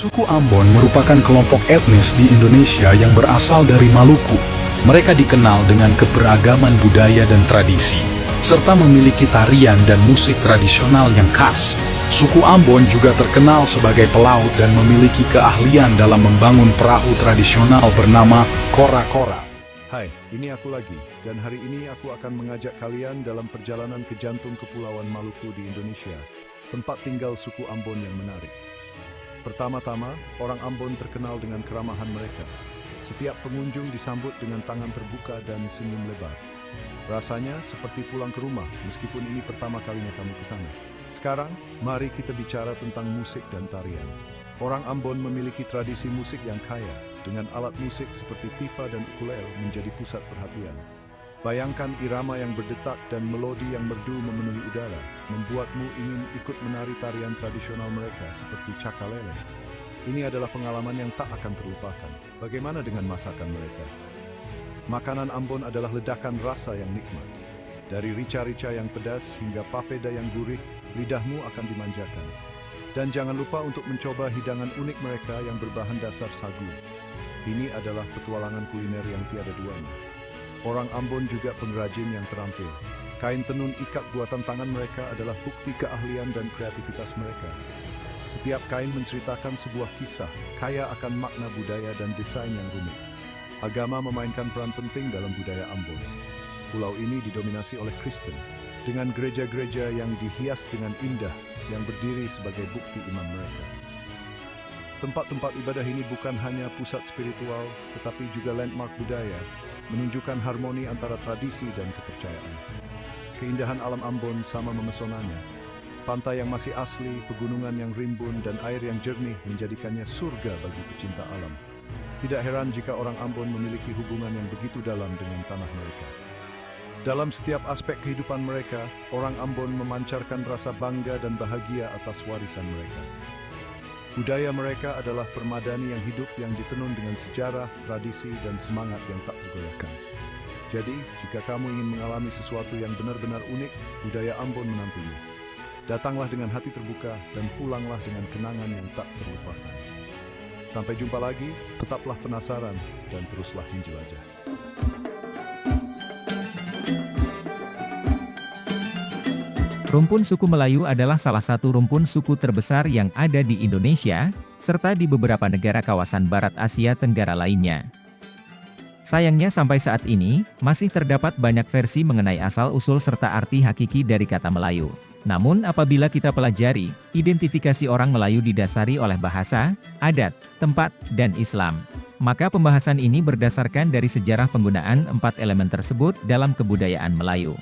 Suku Ambon merupakan kelompok etnis di Indonesia yang berasal dari Maluku. Mereka dikenal dengan keberagaman budaya dan tradisi, serta memiliki tarian dan musik tradisional yang khas. Suku Ambon juga terkenal sebagai pelaut dan memiliki keahlian dalam membangun perahu tradisional bernama kora-kora. Hai, ini aku lagi, dan hari ini aku akan mengajak kalian dalam perjalanan ke jantung Kepulauan Maluku di Indonesia, tempat tinggal suku Ambon yang menarik. Pertama-tama, orang Ambon terkenal dengan keramahan mereka. Setiap pengunjung disambut dengan tangan terbuka dan senyum lebar. Rasanya seperti pulang ke rumah, meskipun ini pertama kalinya kamu ke sana. Sekarang, mari kita bicara tentang musik dan tarian. Orang Ambon memiliki tradisi musik yang kaya, dengan alat musik seperti tifa dan ukulele menjadi pusat perhatian. Bayangkan irama yang berdetak dan melodi yang merdu memenuhi udara, membuatmu ingin ikut menari tarian tradisional mereka seperti cakalele. Ini adalah pengalaman yang tak akan terlupakan. Bagaimana dengan masakan mereka? Makanan Ambon adalah ledakan rasa yang nikmat. Dari rica-rica yang pedas hingga papeda yang gurih, lidahmu akan dimanjakan. Dan jangan lupa untuk mencoba hidangan unik mereka yang berbahan dasar sagu. Ini adalah petualangan kuliner yang tiada duanya. Orang Ambon juga pengrajin yang terampil. Kain tenun ikat buatan tangan mereka adalah bukti keahlian dan kreativitas mereka. Setiap kain menceritakan sebuah kisah, kaya akan makna budaya dan desain yang rumit. Agama memainkan peran penting dalam budaya Ambon. Pulau ini didominasi oleh Kristen, dengan gereja-gereja yang dihias dengan indah yang berdiri sebagai bukti iman mereka. Tempat-tempat ibadah ini bukan hanya pusat spiritual, tetapi juga landmark budaya, menunjukkan harmoni antara tradisi dan kepercayaan. Keindahan alam Ambon sama memesonanya. Pantai yang masih asli, pegunungan yang rimbun, dan air yang jernih menjadikannya surga bagi pecinta alam. Tidak heran jika orang Ambon memiliki hubungan yang begitu dalam dengan tanah mereka. Dalam setiap aspek kehidupan mereka, orang Ambon memancarkan rasa bangga dan bahagia atas warisan mereka. Budaya mereka adalah permadani yang hidup yang ditenun dengan sejarah, tradisi, dan semangat yang tak tergoyahkan. Jadi, jika kamu ingin mengalami sesuatu yang benar-benar unik, budaya Ambon menantimu. Datanglah dengan hati terbuka dan pulanglah dengan kenangan yang tak terlupakan. Sampai jumpa lagi, tetaplah penasaran dan teruslah menjelajah. Rumpun suku Melayu adalah salah satu rumpun suku terbesar yang ada di Indonesia, serta di beberapa negara kawasan Barat Asia Tenggara lainnya. Sayangnya sampai saat ini, masih terdapat banyak versi mengenai asal-usul serta arti hakiki dari kata Melayu. Namun apabila kita pelajari, identifikasi orang Melayu didasari oleh bahasa, adat, tempat, dan Islam. Maka pembahasan ini berdasarkan dari sejarah penggunaan 4 elemen tersebut dalam kebudayaan Melayu.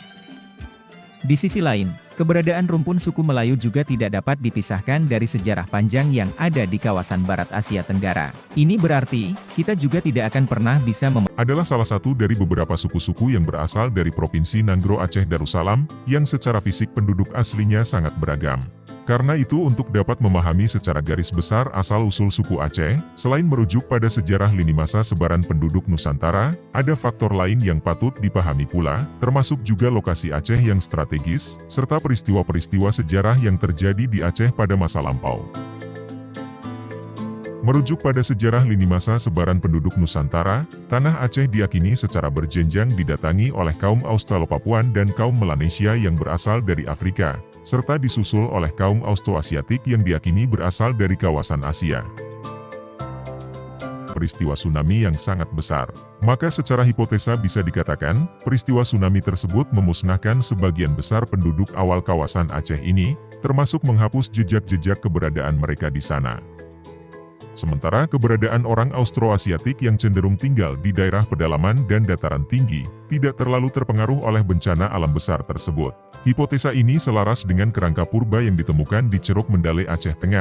Di sisi lain, keberadaan rumpun suku Melayu juga tidak dapat dipisahkan dari sejarah panjang yang ada di kawasan Barat Asia Tenggara. Ini berarti, kita juga tidak akan pernah bisa adalah salah satu dari beberapa suku-suku yang berasal dari Provinsi Nanggro Aceh Darussalam, yang secara fisik penduduk aslinya sangat beragam. Karena itu untuk dapat memahami secara garis besar asal-usul suku Aceh, selain merujuk pada sejarah lini masa sebaran penduduk Nusantara, ada faktor lain yang patut dipahami pula, termasuk juga lokasi Aceh yang strategis, serta peristiwa-peristiwa sejarah yang terjadi di Aceh pada masa lampau. Merujuk pada sejarah lini masa sebaran penduduk Nusantara, tanah Aceh diyakini secara berjenjang didatangi oleh kaum Australopapuan dan kaum Melanesia yang berasal dari Afrika, serta disusul oleh kaum Austroasiatik yang diyakini berasal dari kawasan Asia. Peristiwa tsunami yang sangat besar. Maka secara hipotesa bisa dikatakan, peristiwa tsunami tersebut memusnahkan sebagian besar penduduk awal kawasan Aceh ini, termasuk menghapus jejak-jejak keberadaan mereka di sana. Sementara keberadaan orang Austroasiatik yang cenderung tinggal di daerah pedalaman dan dataran tinggi, tidak terlalu terpengaruh oleh bencana alam besar tersebut. Hipotesa ini selaras dengan kerangka purba yang ditemukan di Ceruk Mendale Aceh Tengah.